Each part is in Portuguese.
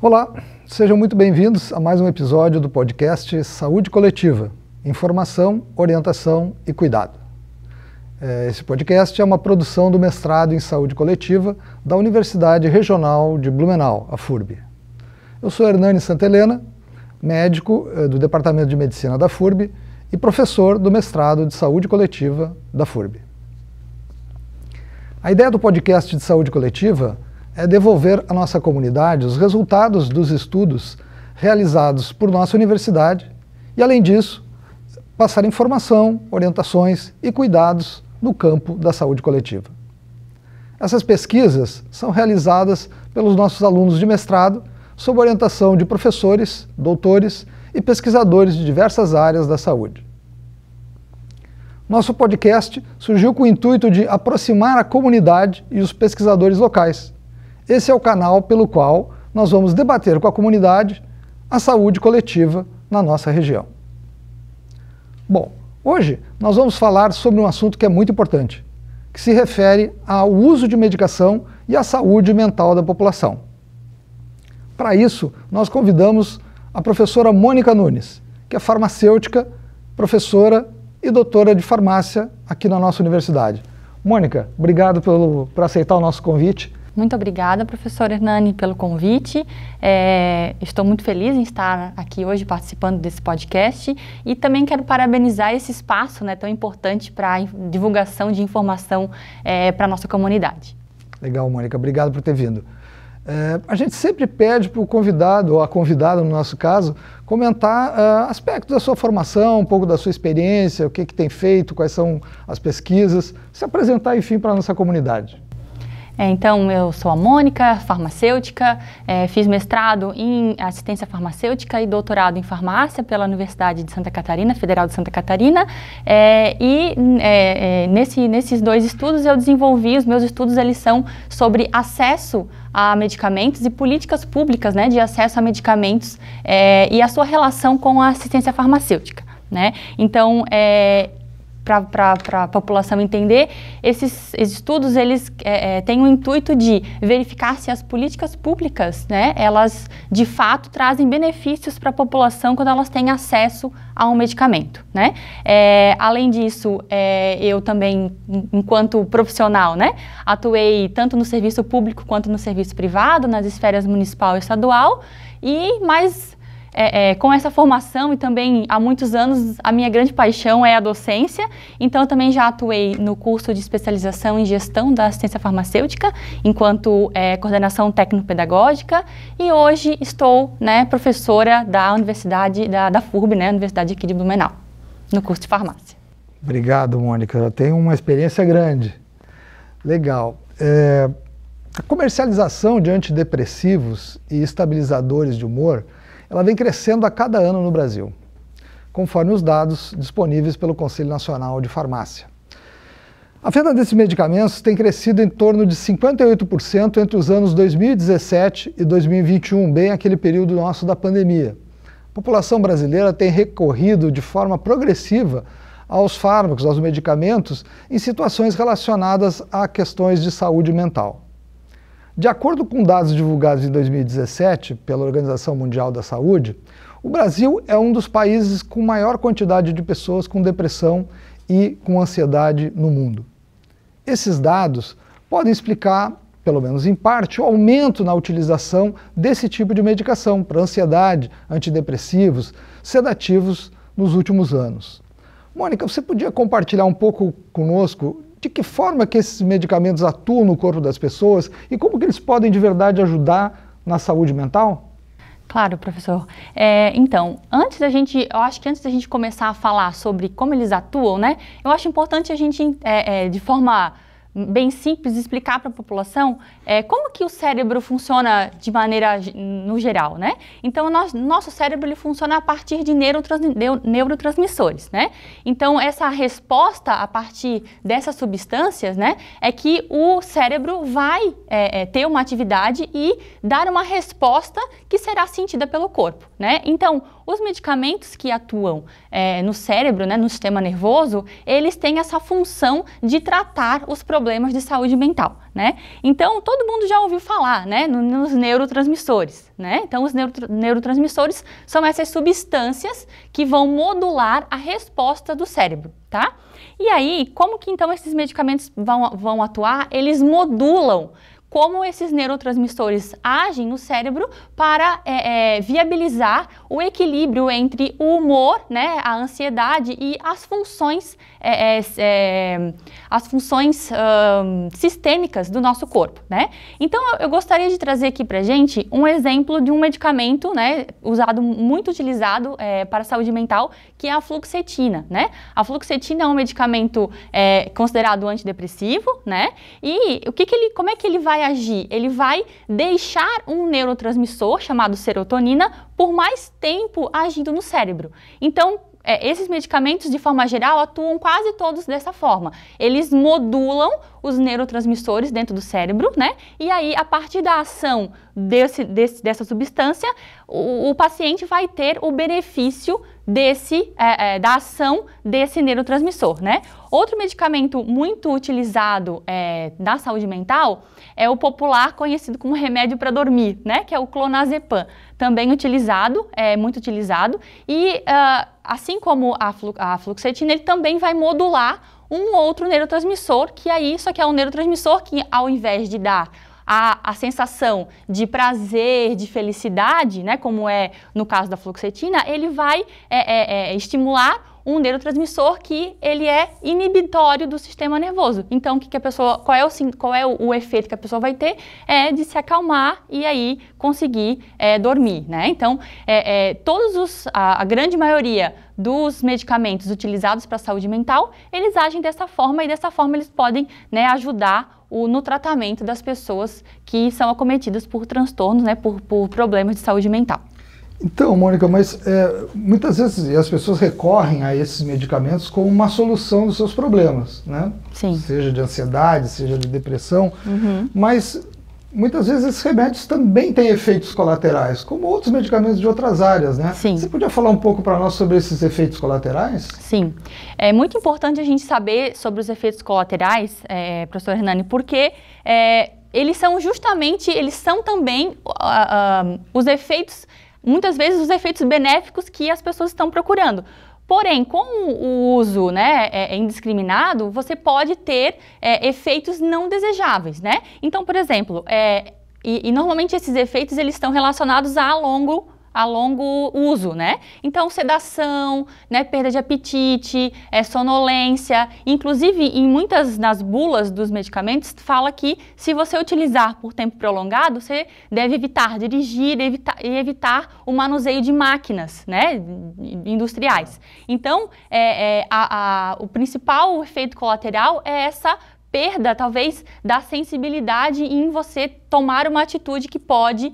Olá, sejam muito bem-vindos a mais um episódio do podcast Saúde Coletiva, Informação, Orientação e Cuidado. Esse podcast é uma produção do mestrado em Saúde Coletiva da Universidade Regional de Blumenau, a FURB. Eu sou Hernani Santelena, médico do Departamento de Medicina da FURB e professor do mestrado de Saúde Coletiva da FURB. A ideia do podcast de Saúde Coletiva é devolver à nossa comunidade os resultados dos estudos realizados por nossa universidade e, além disso, passar informação, orientações e cuidados no campo da saúde coletiva. Essas pesquisas são realizadas pelos nossos alunos de mestrado sob orientação de professores, doutores e pesquisadores de diversas áreas da saúde. Nosso podcast surgiu com o intuito de aproximar a comunidade e os pesquisadores locais. Esse é o canal pelo qual nós vamos debater com a comunidade a saúde coletiva na nossa região. Bom, hoje nós vamos falar sobre um assunto que é muito importante, que se refere ao uso de medicação e à saúde mental da população. Para isso, nós convidamos a professora Mônica Nunes, que é farmacêutica, professora e doutora de farmácia aqui na nossa universidade. Mônica, obrigado por aceitar o nosso convite. Muito obrigada, professor Hernani, pelo convite. Estou muito feliz em estar aqui hoje participando desse podcast e também quero parabenizar esse espaço, né, tão importante para a divulgação de informação para a nossa comunidade. Legal, Mônica. Obrigado por ter vindo. A gente sempre pede para o convidado, ou a convidada no nosso caso, comentar aspectos da sua formação, um pouco da sua experiência, o que tem feito, quais são as pesquisas, se apresentar, enfim, para a nossa comunidade. Então, eu sou a Mônica, farmacêutica, fiz mestrado em assistência farmacêutica e doutorado em farmácia pela Universidade de Santa Catarina, Federal de Santa Catarina, nesses dois estudos eu desenvolvi, os meus estudos eles são sobre acesso a medicamentos e políticas públicas, né, de acesso a medicamentos e a sua relação com a assistência farmacêutica, né? Então, para a população entender, esses estudos eles têm o intuito de verificar se as políticas públicas, né, elas de fato trazem benefícios para a população quando elas têm acesso a um medicamento, né? Além disso, eu também, enquanto profissional, né, atuei tanto no serviço público quanto no serviço privado, nas esferas municipal e estadual, e mais com essa formação e também há muitos anos a minha grande paixão é a docência, então eu também já atuei no curso de especialização em gestão da assistência farmacêutica enquanto coordenação técnico-pedagógica e hoje estou, né, professora da Universidade da FURB, né, Universidade aqui de Blumenau, no curso de farmácia. Obrigado, Mônica, já tenho uma experiência grande. Legal. A comercialização de antidepressivos e estabilizadores de humor ela vem crescendo a cada ano no Brasil, conforme os dados disponíveis pelo Conselho Nacional de Farmácia. A venda desses medicamentos tem crescido em torno de 58% entre os anos 2017 e 2021, bem aquele período nosso da pandemia. A população brasileira tem recorrido de forma progressiva aos fármacos, aos medicamentos, em situações relacionadas a questões de saúde mental. De acordo com dados divulgados em 2017 pela Organização Mundial da Saúde, o Brasil é um dos países com maior quantidade de pessoas com depressão e com ansiedade no mundo. Esses dados podem explicar, pelo menos em parte, o aumento na utilização desse tipo de medicação para ansiedade, antidepressivos, sedativos nos últimos anos. Mônica, você podia compartilhar um pouco conosco de que forma que esses medicamentos atuam no corpo das pessoas e como que eles podem de verdade ajudar na saúde mental? Claro, professor. Então, eu acho que antes da gente começar a falar sobre como eles atuam, né, eu acho importante a gente, de forma bem simples, explicar para a população como que o cérebro funciona de maneira no geral, né? Então, nosso cérebro ele funciona a partir de neurotransmissores, né? Então, essa resposta a partir dessas substâncias, né, é que o cérebro vai ter uma atividade e dar uma resposta que será sentida pelo corpo, né? Então, os medicamentos que atuam no cérebro, né, no sistema nervoso, eles têm essa função de tratar os problemas de saúde mental, né? Então, todo mundo já ouviu falar, né, nos neurotransmissores, né? Então, os neurotransmissores são essas substâncias que vão modular a resposta do cérebro, tá? E aí, como que então esses medicamentos vão atuar? Eles modulam como esses neurotransmissores agem no cérebro para viabilizar o equilíbrio entre o humor, né, a ansiedade e as funções sistêmicas do nosso corpo, né? Então, eu gostaria de trazer aqui pra gente um exemplo de um medicamento, né, muito utilizado para a saúde mental, que é a fluoxetina, né? A fluoxetina é um medicamento considerado antidepressivo, né? E como é que ele vai agir? Ele vai deixar um neurotransmissor chamado serotonina por mais tempo agindo no cérebro. Então, esses medicamentos, de forma geral, atuam quase todos dessa forma. Eles modulam os neurotransmissores dentro do cérebro, né? E aí, a partir da ação dessa substância, o paciente vai ter o benefício da ação desse neurotransmissor, né? Outro medicamento muito utilizado na saúde mental é o popular conhecido como remédio para dormir, né? Que é o clonazepam, também muito utilizado, e assim como a fluoxetina, ele também vai modular um outro neurotransmissor, só que é um neurotransmissor que, ao invés de dar a sensação de prazer, de felicidade, né, como é no caso da fluoxetina, ele vai estimular um neurotransmissor que ele é inibitório do sistema nervoso. Então, qual é o efeito que a pessoa vai ter? É de se acalmar e aí conseguir dormir, né? Então, a grande maioria dos medicamentos utilizados para a saúde mental, eles agem dessa forma e dessa forma eles podem, né, ajudar no tratamento das pessoas que são acometidas por transtornos, né, por problemas de saúde mental. Então, Mônica, mas muitas vezes as pessoas recorrem a esses medicamentos como uma solução dos seus problemas, né? Sim. Seja de ansiedade, seja de depressão, Uhum. mas muitas vezes esses remédios também têm efeitos colaterais, como outros medicamentos de outras áreas, né? Sim. Você podia falar um pouco para nós sobre esses efeitos colaterais? Sim. É muito importante a gente saber sobre os efeitos colaterais, professor Hernani, porque eles são também os efeitos, muitas vezes os efeitos benéficos que as pessoas estão procurando. Porém, com o uso, né, indiscriminado, você pode ter efeitos não desejáveis, né? Então, por exemplo, normalmente esses efeitos eles estão relacionados a longo uso, né? Então, sedação, né, perda de apetite, sonolência. Inclusive, nas bulas dos medicamentos, fala que se você utilizar por tempo prolongado, você deve evitar dirigir e evitar o manuseio de máquinas, né, industriais. Então, o principal efeito colateral é essa perda, talvez, da sensibilidade em você tomar uma atitude que pode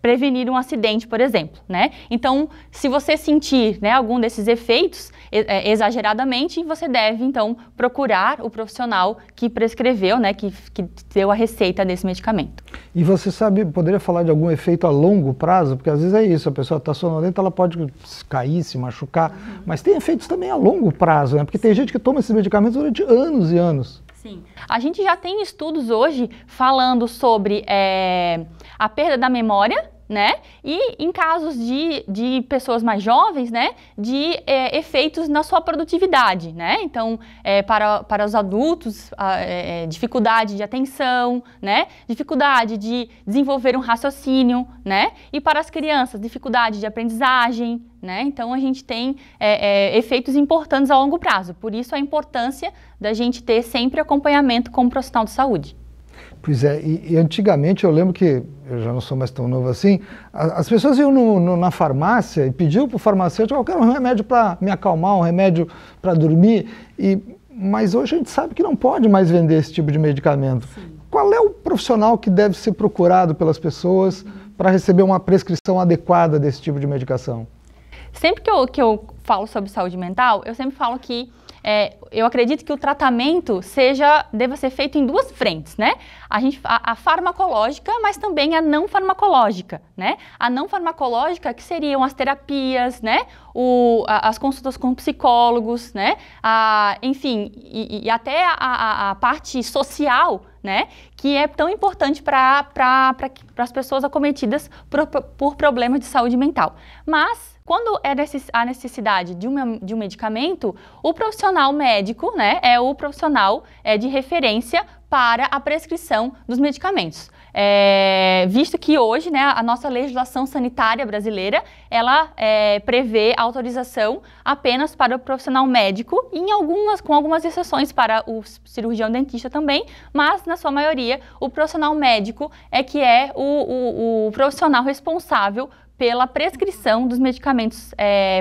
prevenir um acidente, por exemplo, né? Então, se você sentir, né, algum desses efeitos exageradamente, você deve, então, procurar o profissional que prescreveu, né, que deu a receita desse medicamento. E você poderia falar de algum efeito a longo prazo? Porque às vezes é isso, a pessoa está sonolenta, ela pode cair, se machucar, mas tem efeitos também a longo prazo, né? Porque tem gente que toma esses medicamentos durante anos e anos. Sim. A gente já tem estudos hoje falando sobre a perda da memória, né? E em casos de pessoas mais jovens, né? De efeitos na sua produtividade, né? Então, para os adultos, dificuldade de atenção, né? Dificuldade de desenvolver um raciocínio, né? E para as crianças, dificuldade de aprendizagem, né? Então, a gente tem efeitos importantes a longo prazo. Por isso, a importância da gente ter sempre acompanhamento com o profissional de saúde. Pois é, e antigamente eu lembro que, eu já não sou mais tão novo assim, as pessoas iam na farmácia e pediam para o farmacêutico, eu quero um remédio para me acalmar, um remédio para dormir, mas hoje a gente sabe que não pode mais vender esse tipo de medicamento. Sim. Qual é o profissional que deve ser procurado pelas pessoas para receber uma prescrição adequada desse tipo de medicação? Sempre que eu falo sobre saúde mental, eu sempre falo que eu acredito que o tratamento deva ser feito em duas frentes, né? A farmacológica, mas também a não farmacológica, né? A não farmacológica, que seriam as terapias, né? As consultas com psicólogos, né? Enfim, e até a parte social, né? Que é tão importante para as pessoas acometidas por problemas de saúde mental. Mas, quando há necessidade de um medicamento, o profissional médico, né, é o profissional de referência para a prescrição dos medicamentos. Visto que hoje, né, a nossa legislação sanitária brasileira, ela prevê autorização apenas para o profissional médico e com algumas exceções para o cirurgião dentista também, mas na sua maioria o profissional médico é o profissional responsável pela prescrição dos medicamentos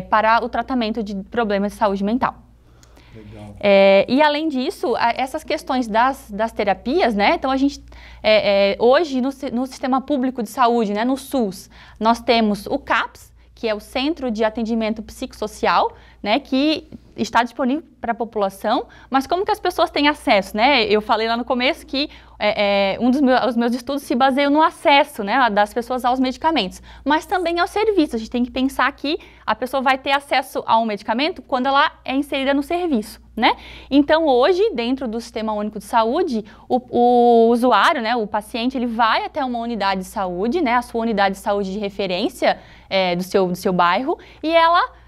para o tratamento de problemas de saúde mental. Legal. E além disso, essas questões das terapias, né? Então a gente hoje no sistema público de saúde, né, no SUS, nós temos o CAPS, que é o Centro de Atendimento Psicossocial, né, que está disponível para a população, mas como que as pessoas têm acesso, né? Eu falei lá no começo que os meus estudos se baseiam no acesso, né, das pessoas aos medicamentos, mas também ao serviço. A gente tem que pensar que a pessoa vai ter acesso a um medicamento quando ela é inserida no serviço, né? Então, hoje, dentro do Sistema Único de Saúde, o usuário, né, o paciente, ele vai até uma unidade de saúde, né, a sua unidade de saúde de referência do seu bairro, e ela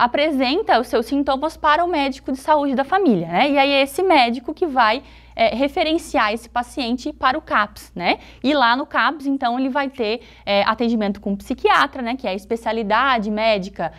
apresenta os seus sintomas para o médico de saúde da família, né? E aí é esse médico que vai referenciar esse paciente para o CAPS, né? E lá no CAPS, então, ele vai ter atendimento com psiquiatra, né? Que é a especialidade médica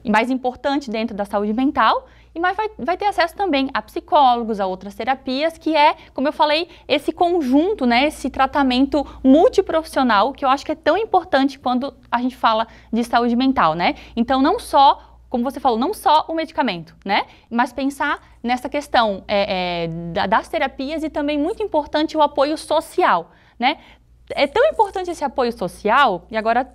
mais importante dentro da saúde mental, mas vai ter acesso também a psicólogos, a outras terapias, que como eu falei, esse conjunto, né, esse tratamento multiprofissional, que eu acho que é tão importante quando a gente fala de saúde mental, né? Então, não só, como você falou, não só o medicamento, né? Mas pensar nessa questão das terapias e também muito importante o apoio social, né? É tão importante esse apoio social, e agora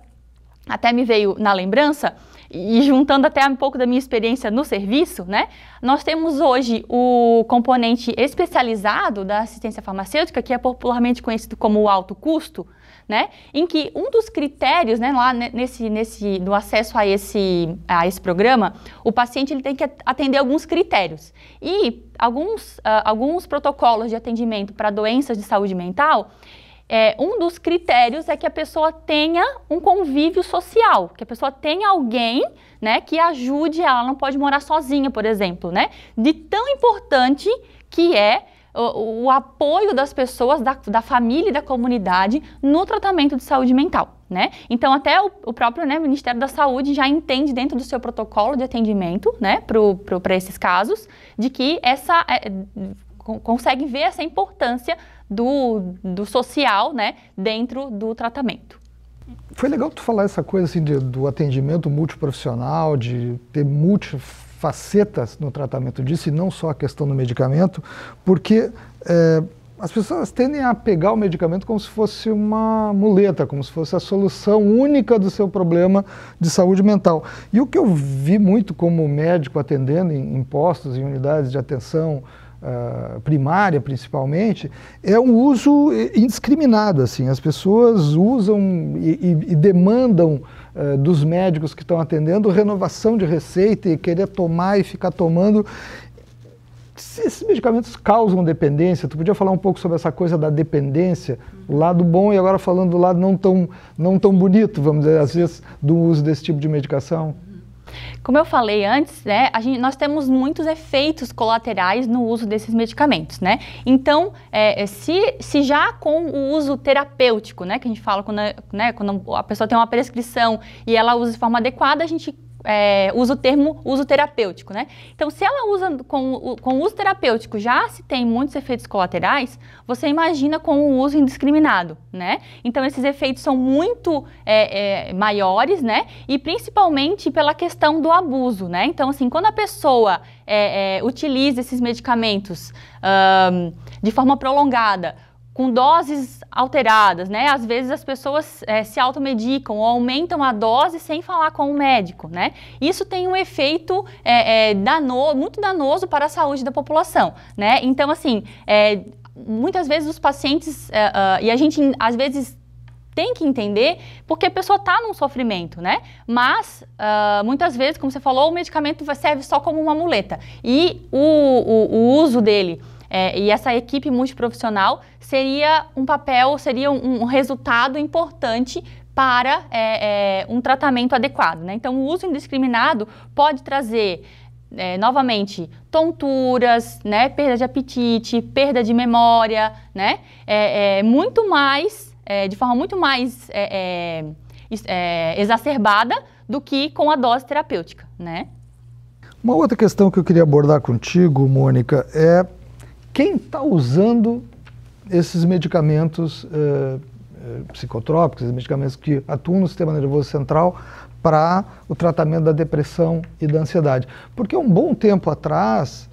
até me veio na lembrança, e juntando até um pouco da minha experiência no serviço, né? Nós temos hoje o componente especializado da assistência farmacêutica, que é popularmente conhecido como o alto custo, né? Em que um dos critérios, né, lá no acesso a esse programa, o paciente ele tem que atender alguns critérios. E alguns protocolos de atendimento para doenças de saúde mental, um dos critérios é que a pessoa tenha um convívio social, que a pessoa tenha alguém, né, que ajude ela não pode morar sozinha, por exemplo, né? De tão importante que é o apoio das pessoas, da família e da comunidade no tratamento de saúde mental, né? Então, até o próprio, né, Ministério da Saúde já entende dentro do seu protocolo de atendimento, né, para esses casos, de que consegue ver essa importância do social, né, dentro do tratamento. Foi legal tu falar essa coisa assim do atendimento multiprofissional, de ter multifacetas no tratamento disso e não só a questão do medicamento, porque as pessoas tendem a pegar o medicamento como se fosse uma muleta, como se fosse a solução única do seu problema de saúde mental. E o que eu vi muito como médico atendendo em postos, em unidades de atenção primária principalmente, é um uso indiscriminado, assim, as pessoas usam e demandam dos médicos que estão atendendo renovação de receita e querer tomar e ficar tomando. Esses medicamentos causam dependência, tu podia falar um pouco sobre essa coisa da dependência, o lado bom e agora falando do lado não tão bonito, vamos dizer, às vezes, do uso desse tipo de medicação? Como eu falei antes, né, nós temos muitos efeitos colaterais no uso desses medicamentos, né? Então, se já com o uso terapêutico, né, que a gente fala quando a pessoa tem uma prescrição e ela usa de forma adequada, a gente usa o termo uso terapêutico, né? Então, se ela usa com o uso terapêutico já se tem muitos efeitos colaterais, você imagina com o uso indiscriminado, né? Então, esses efeitos são muito maiores, né? E principalmente pela questão do abuso, né? Então, assim, quando a pessoa utiliza esses medicamentos de forma prolongada, com doses alteradas, né? Às vezes as pessoas se automedicam ou aumentam a dose sem falar com o médico, né? Isso tem um efeito muito danoso para a saúde da população, né? Então, assim, muitas vezes os pacientes, e a gente às vezes tem que entender porque a pessoa está num sofrimento, né? Mas, muitas vezes, como você falou, o medicamento serve só como uma muleta. E o uso dele e essa equipe multiprofissional seria um resultado importante para um tratamento adequado, né? Então, o uso indiscriminado pode trazer, novamente, tonturas, né? Perda de apetite, perda de memória, né? Muito mais, de forma muito mais exacerbada do que com a dose terapêutica, né? Uma outra questão que eu queria abordar contigo, Mônica, é quem está usando esses medicamentos psicotrópicos, esses medicamentos que atuam no sistema nervoso central para o tratamento da depressão e da ansiedade. Porque um bom tempo atrás,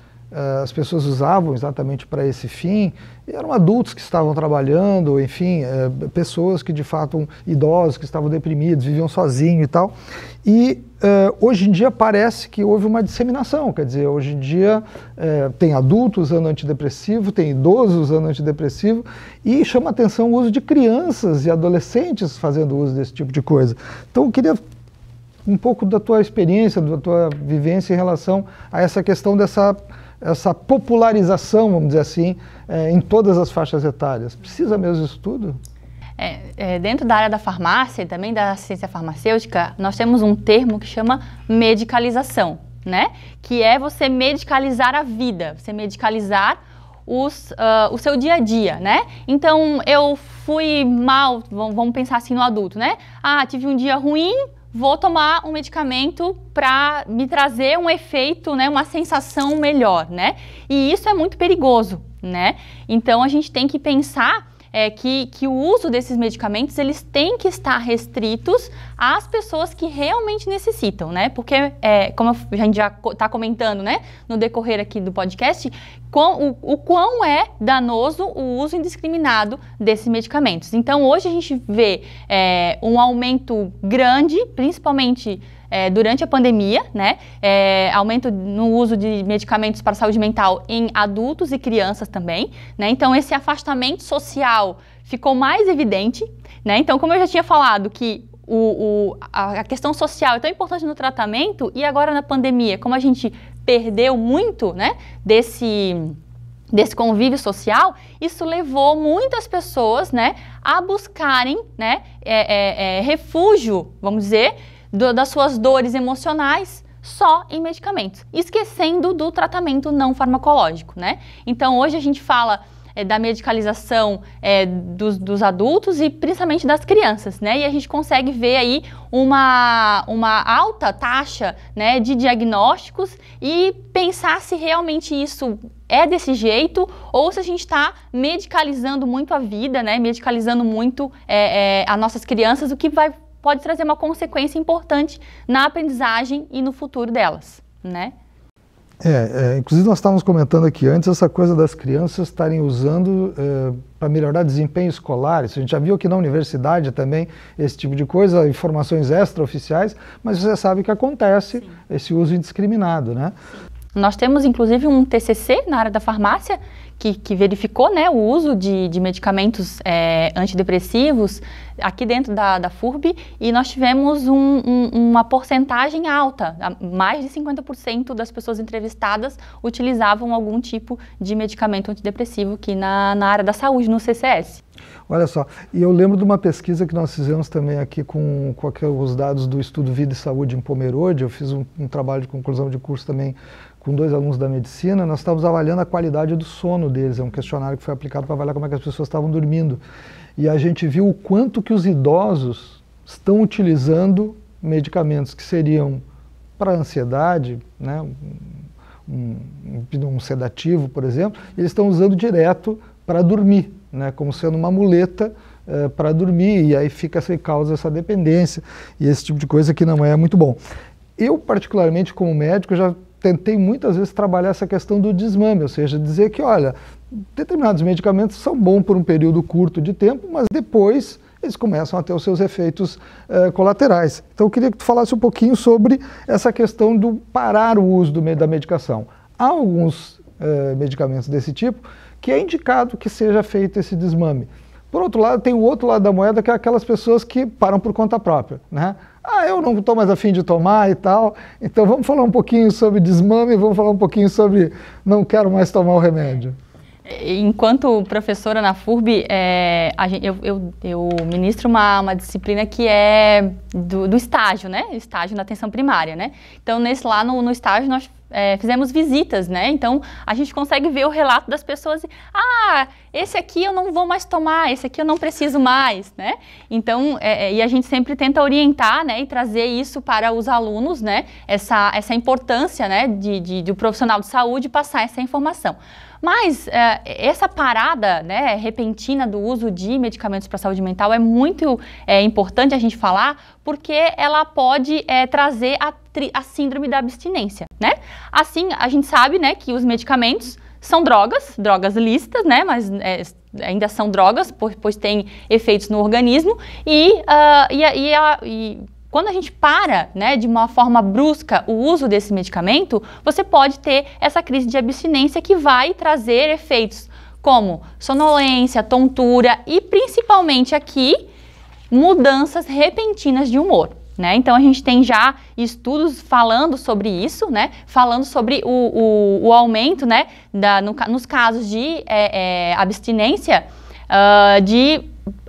as pessoas usavam exatamente para esse fim, e eram adultos que estavam trabalhando, enfim, pessoas que de fato, idosos que estavam deprimidos, viviam sozinhos e tal. E hoje em dia parece que houve uma disseminação, quer dizer, hoje em dia tem adultos usando antidepressivo, tem idosos usando antidepressivo, e chama atenção o uso de crianças e adolescentes fazendo uso desse tipo de coisa. Então eu queria um pouco da tua experiência, da tua vivência em relação a essa questão essa popularização, vamos dizer assim, em todas as faixas etárias. Precisa mesmo disso tudo? Dentro da área da farmácia e também da assistência farmacêutica, nós temos um termo que chama medicalização, né? Que é você medicalizar a vida, você medicalizar o seu dia a dia, né? Então, eu fui mal, vamos pensar assim no adulto, né? Tive um dia ruim, vou tomar um medicamento para me trazer um efeito, né, uma sensação melhor, né? E isso é muito perigoso, né? Então, a gente tem que pensar que o uso desses medicamentos, eles têm que estar restritos às pessoas que realmente necessitam, né? Porque, como a gente já está comentando, né, no decorrer aqui do podcast, o quão é danoso o uso indiscriminado desses medicamentos. Então, hoje a gente vê um aumento grande, principalmente durante a pandemia, né? Aumento no uso de medicamentos para a saúde mental em adultos e crianças também, né? Então, esse afastamento social ficou mais evidente, né? Então, como eu já tinha falado que a questão social é tão importante no tratamento, e agora na pandemia, como a gente perdeu muito, né, desse convívio social, isso levou muitas pessoas, né, a buscarem, né, refúgio, vamos dizer, das suas dores emocionais só em medicamentos, esquecendo do tratamento não farmacológico, né? Então, hoje a gente fala da medicalização dos adultos e principalmente das crianças, né? E a gente consegue ver aí uma alta taxa, né, de diagnósticos e pensar se realmente isso é desse jeito ou se a gente está medicalizando muito a vida, né? Medicalizando muito as nossas crianças, o que pode trazer uma consequência importante na aprendizagem e no futuro delas, né? Inclusive nós estávamos comentando aqui antes essa coisa das crianças estarem usando para melhorar desempenho escolar. Isso a gente já viu aqui na universidade também, esse tipo de coisa, informações extraoficiais, mas você sabe que acontece. Sim. Esse uso indiscriminado, né? Nós temos inclusive um TCC na área da farmácia que verificou, né, o uso de medicamentos antidepressivos aqui dentro da FURB, e nós tivemos uma porcentagem alta, mais de 50% das pessoas entrevistadas utilizavam algum tipo de medicamento antidepressivo aqui na área da saúde, no CCS. Olha só, e eu lembro de uma pesquisa que nós fizemos também aqui com os dados do Estudo Vida e Saúde em Pomerode. Eu fiz um trabalho de conclusão de curso também com 2 alunos da medicina. Nós estávamos avaliando a qualidade do sono deles. É um questionário que foi aplicado para avaliar como é que as pessoas estavam dormindo. E a gente viu o quanto que os idosos estão utilizando medicamentos que seriam para ansiedade, né, um sedativo, por exemplo, eles estão usando direto para dormir, né, como sendo uma muleta para dormir, e aí causa essa dependência e esse tipo de coisa que não é muito bom. Eu, particularmente, como médico, já tentei muitas vezes trabalhar essa questão do desmame, ou seja, dizer que, olha, determinados medicamentos são bons por um período curto de tempo, mas depois eles começam a ter os seus efeitos colaterais. Então eu queria que tu falasse um pouquinho sobre essa questão do parar o uso da medicação. Há alguns medicamentos desse tipo que é indicado que seja feito esse desmame. Por outro lado, tem o outro lado da moeda, que é aquelas pessoas que param por conta própria, né? Ah, eu não estou mais afim de tomar e tal, então vamos falar um pouquinho sobre desmame, vamos falar um pouquinho sobre não quero mais tomar o remédio. Enquanto professora na FURB, eu ministro uma disciplina que é do estágio, né? Estágio na atenção primária, né? Então, lá no estágio, nós fizemos visitas, né? Então, a gente consegue ver o relato das pessoas. Ah, esse aqui eu não vou mais tomar, esse aqui eu não preciso mais, né? Então, e a gente sempre tenta orientar, né? E trazer isso para os alunos, né? Essa importância, né? Do profissional de saúde passar essa informação. Mas essa parada, né, repentina do uso de medicamentos para a saúde mental é muito importante a gente falar, porque ela pode trazer a síndrome da abstinência, né? Assim, a gente sabe, né, que os medicamentos são drogas lícitas, né, mas ainda são drogas, pois têm efeitos no organismo e quando a gente para, né, de uma forma brusca o uso desse medicamento, você pode ter essa crise de abstinência que vai trazer efeitos como sonolência, tontura e principalmente aqui, mudanças repentinas de humor, né? Então a gente tem já estudos falando sobre isso, né? Falando sobre o aumento, né, nos casos de abstinência,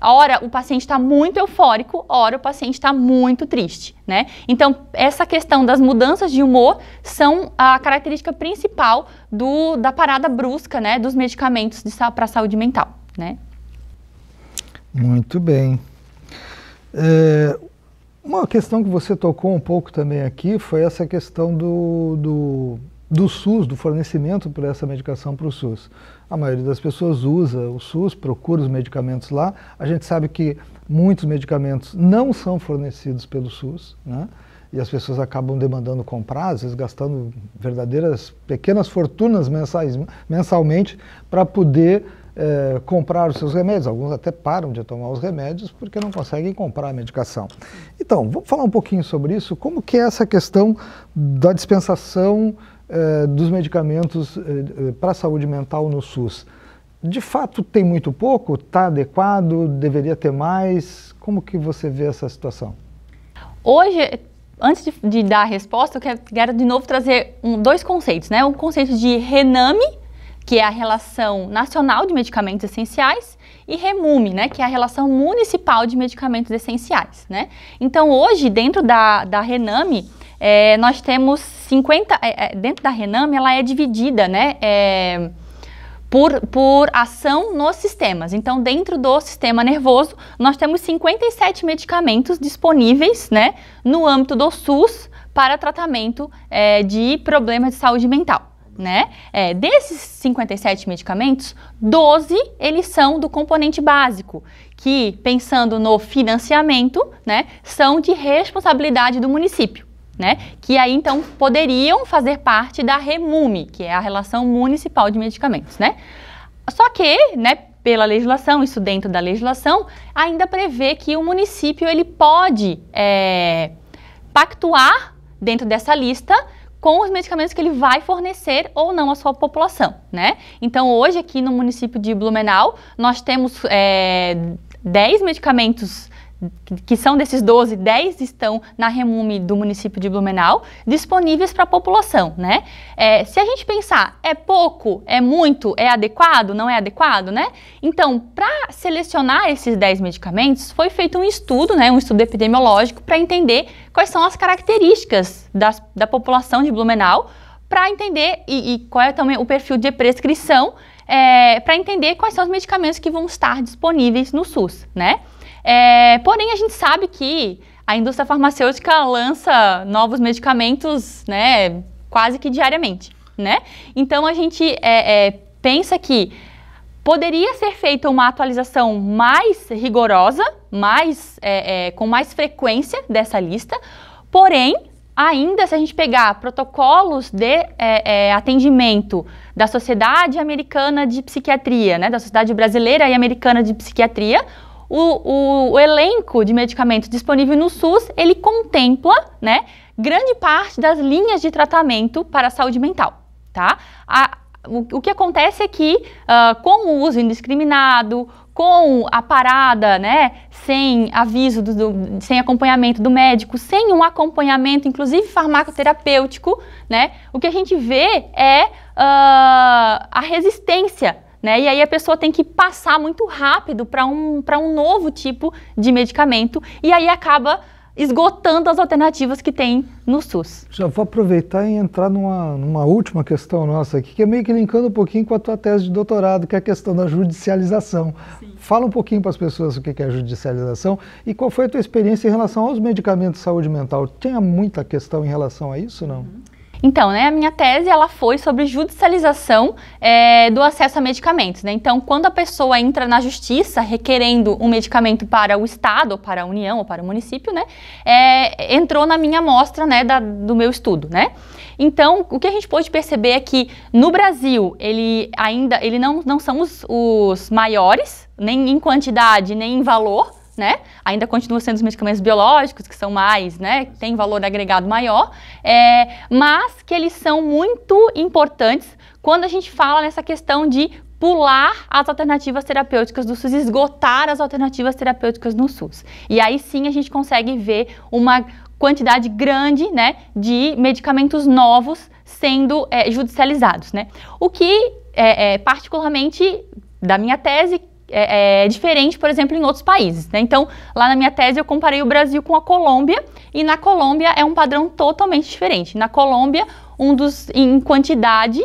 ora o paciente está muito eufórico, ora o paciente está muito triste, né? Então, essa questão das mudanças de humor são a característica principal da parada brusca, né, dos medicamentos para a saúde mental, né? Muito bem. Uma questão que você tocou um pouco também aqui foi essa questão do SUS, do fornecimento por essa medicação para o SUS. A maioria das pessoas usa o SUS, procura os medicamentos lá. A gente sabe que muitos medicamentos não são fornecidos pelo SUS, né? E as pessoas acabam demandando comprar, às vezes gastando verdadeiras pequenas fortunas mensalmente para poder comprar os seus remédios. Alguns até param de tomar os remédios porque não conseguem comprar a medicação. Então, vamos falar um pouquinho sobre isso. Como que é essa questão da dispensação dos medicamentos para a saúde mental no SUS? De fato, tem muito pouco? Está adequado? Deveria ter mais? Como que você vê essa situação? Hoje, antes de dar a resposta, eu quero de novo trazer dois conceitos, né? Um conceito de RENAME, que é a Relação Nacional de Medicamentos Essenciais, e REMUME, né, que é a Relação Municipal de Medicamentos Essenciais, né? Então, hoje, dentro da RENAME, nós temos 50... dentro da RENAME, ela é dividida, né, por ação nos sistemas. Então, dentro do sistema nervoso, nós temos 57 medicamentos disponíveis, né, no âmbito do SUS para tratamento de problemas de saúde mental. Né? Desses 57 medicamentos, 12 eles são do componente básico, que, pensando no financiamento, né, são de responsabilidade do município, né? Que aí então poderiam fazer parte da REMUME, que é a Relação Municipal de Medicamentos, né? Só que, né, pela legislação, isso dentro da legislação, ainda prevê que o município ele pode pactuar dentro dessa lista com os medicamentos que ele vai fornecer ou não à sua população, né? Então, hoje aqui no município de Blumenau, nós temos 10 medicamentos, que são desses 12, 10 estão na REMUME do município de Blumenau, disponíveis para a população, né? Se a gente pensar, é pouco, é muito, é adequado, não é adequado, né? Então, para selecionar esses 10 medicamentos, foi feito um estudo, né, um estudo epidemiológico, para entender quais são as características da população de Blumenau, para entender e qual é também o perfil de prescrição, para entender quais são os medicamentos que vão estar disponíveis no SUS, né? Porém, a gente sabe que a indústria farmacêutica lança novos medicamentos, né, quase que diariamente, né? Então, a gente pensa que poderia ser feita uma atualização mais rigorosa, com mais frequência dessa lista, porém, ainda, se a gente pegar protocolos de atendimento da Sociedade Americana de Psiquiatria, né, da Sociedade Brasileira e Americana de Psiquiatria, o elenco de medicamentos disponível no SUS, ele contempla, né, grande parte das linhas de tratamento para a saúde mental, tá? O que acontece é que, com o uso indiscriminado, com a parada, né, sem aviso, sem acompanhamento do médico, sem um acompanhamento, inclusive farmacoterapêutico, né, o que a gente vê é a resistência, né, e aí a pessoa tem que passar muito rápido para um novo tipo de medicamento e aí acaba esgotando as alternativas que tem no SUS. Já vou aproveitar e entrar numa última questão nossa aqui, que é meio que linkando um pouquinho com a tua tese de doutorado, que é a questão da judicialização. Sim. Fala um pouquinho para as pessoas o que é a judicialização e qual foi a tua experiência em relação aos medicamentos de saúde mental. Tinha muita questão em relação a isso, não? Então, né, a minha tese ela foi sobre judicialização do acesso a medicamentos, né? Então, quando a pessoa entra na justiça requerendo um medicamento para o Estado, ou para a União, ou para o município, né, entrou na minha amostra, né, do meu estudo, né? Então, o que a gente pôde perceber é que no Brasil, ele não são os maiores, nem em quantidade, nem em valor, né? Ainda continuam sendo os medicamentos biológicos, que são mais, né, têm valor agregado maior, mas que eles são muito importantes quando a gente fala nessa questão de pular as alternativas terapêuticas do SUS, esgotar as alternativas terapêuticas no SUS. E aí sim a gente consegue ver uma quantidade grande, né, de medicamentos novos sendo judicializados, né? O que, particularmente da minha tese, é diferente, por exemplo, em outros países, né? Então, lá na minha tese eu comparei o Brasil com a Colômbia e na Colômbia é um padrão totalmente diferente. Na Colômbia, em quantidade,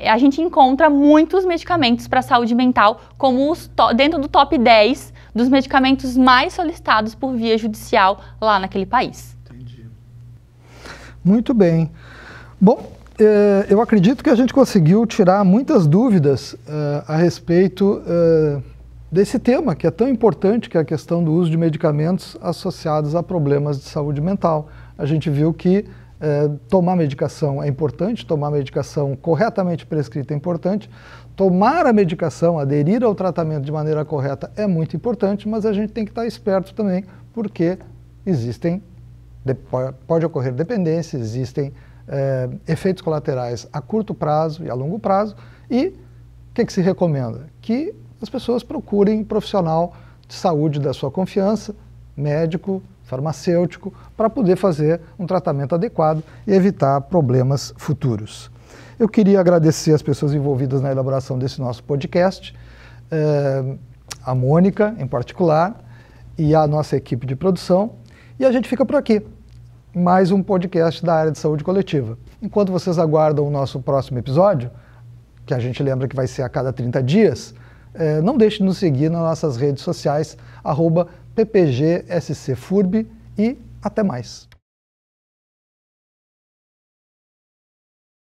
a gente encontra muitos medicamentos para a saúde mental como dentro do top 10 dos medicamentos mais solicitados por via judicial lá naquele país. Entendi. Muito bem. Bom, eu acredito que a gente conseguiu tirar muitas dúvidas a respeito desse tema, que é tão importante, que é a questão do uso de medicamentos associados a problemas de saúde mental. A gente viu que tomar medicação é importante, tomar medicação corretamente prescrita é importante, tomar a medicação, aderir ao tratamento de maneira correta é muito importante, mas a gente tem que estar esperto também, porque pode ocorrer dependência, existem efeitos colaterais a curto prazo e a longo prazo, e o que se recomenda? Que as pessoas procurem um profissional de saúde da sua confiança, médico, farmacêutico, para poder fazer um tratamento adequado e evitar problemas futuros. Eu queria agradecer as pessoas envolvidas na elaboração desse nosso podcast, a Mônica em particular e a nossa equipe de produção, e a gente fica por aqui. Mais um podcast da área de saúde coletiva. Enquanto vocês aguardam o nosso próximo episódio, que a gente lembra que vai ser a cada 30 dias, não deixe de nos seguir nas nossas redes sociais, @ppgscfurb, e até mais.